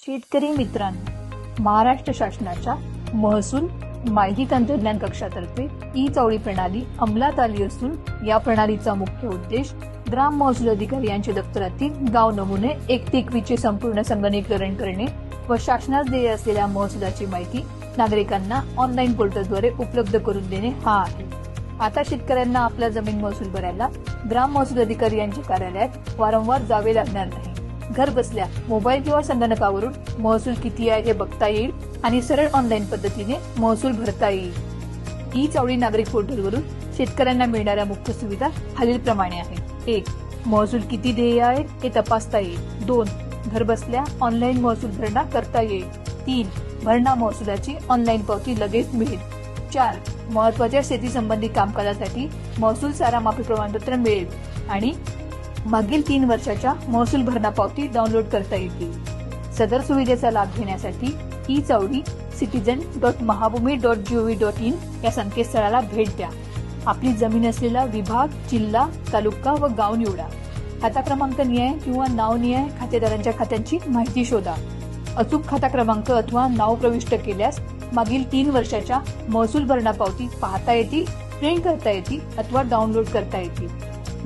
शेतकरी मित्रांनो, महाराष्ट्र शासनाच्या महसूल माहिती तंत्रज्ञान कक्षातर्फे ई चौळी प्रणाली अंमलात आली असून या प्रणालीचा मुख्य उद्देश ग्राम महसूल अधिकारी यांच्या दप्तरातील गाव नमुने 1 ते संपूर्ण संगणकीकरण करणे व शासनास देय असलेल्या महसुलाची माहिती नागरिकांना ऑनलाईन पोर्टलद्वारे उपलब्ध करून देणे हा आहे। आता शेतकऱ्यांना आपला जमीन महसूल भरायला ग्राम महसूल अधिकारी यांच्या कार्यालयात वारंवार जावे लागणार नाही। घर बसल्या मोबाईल किंवा संगणकावरून महसूल किती आहे हे बघता येईल आणि सरळ ऑनलाईन पद्धतीने महसूल भरता येईल। ई चौळी नागरिक पोर्टलवरून शेतकऱ्यांना मिळणाऱ्या मुख्य सुविधा खालीलप्रमाणे आहेत। 1. महसूल किती देय आहे हे तपासता येईल। 2. घर बसल्या ऑनलाईन महसूल भरणा करता येईल। 3. भरणा महसुलाची ऑनलाईन पावती लगेच मिळेल। 4. महत्त्वाच्या शेती संबंधी कामकाजासाठी महसूल सारा माफी प्रमाणपत्र मिळेल आणि मागील 3 वर्षाच्या महसूल भरणा पावती डाउनलोड करता येतील। सदर सुविधेचा लाभ घेण्यासाठी ई चौळी citizen.mahabhumi.gov.in या संकेतस्थळाला भेट द्या। आपली जमीन असलेला विभाग, जिल्हा, तालुका व गाव निवडा। खाता क्रमांक निहाय किंवा नाव निहाय खातेदारांच्या खात्यांची माहिती शोधा। अचूक खाता क्रमांक अथवा नाव प्रविष्ट केल्यास मागील 3 वर्षाच्या महसूल भरणा पावती पाहता येतील, प्रिंट करता येतील अथवा डाउनलोड करता येतील।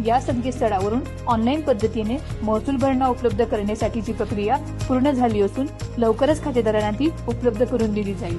या संकेतस्थळावरून ऑनलाईन पद्धतीने महसूल भरणा उपलब्ध करण्यासाठीची प्रक्रिया पूर्ण झाली असून लवकरच खातेदारांना ती उपलब्ध करून दिली जाईल।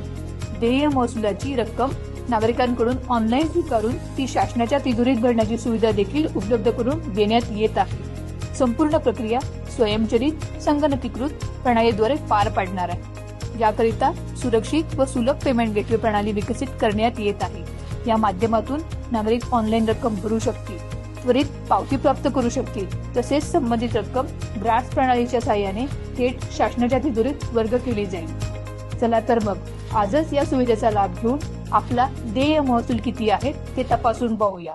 देय महसुलाची रक्कम नागरिकांकडून ऑनलाईन स्वीकारून ती शासनाच्या तिजोरीत भरण्याची सुविधा देखील उपलब्ध करून देण्यात येत आहे। संपूर्ण प्रक्रिया स्वयंचलित संगणकीकृत प्रणालीद्वारे पार पाडणार आहे। याकरिता सुरक्षित व सुलभ पेमेंट गेटवे प्रणाली विकसित करण्यात येत आहे। या माध्यमातून नागरिक ऑनलाईन रक्कम भरू शकतील, त्वरित पावती प्राप्त करू शकतील तसेच संबंधित रक्कम ग्रांट्स प्रणालीच्या साहाय्याने थेट शासनाच्या तिजोरीत वर्ग केली जाईल। चला तर मग आजच या सुविधेचा लाभ घेऊन आपला देय महसूल किती आहे ते तपासून पाहूया।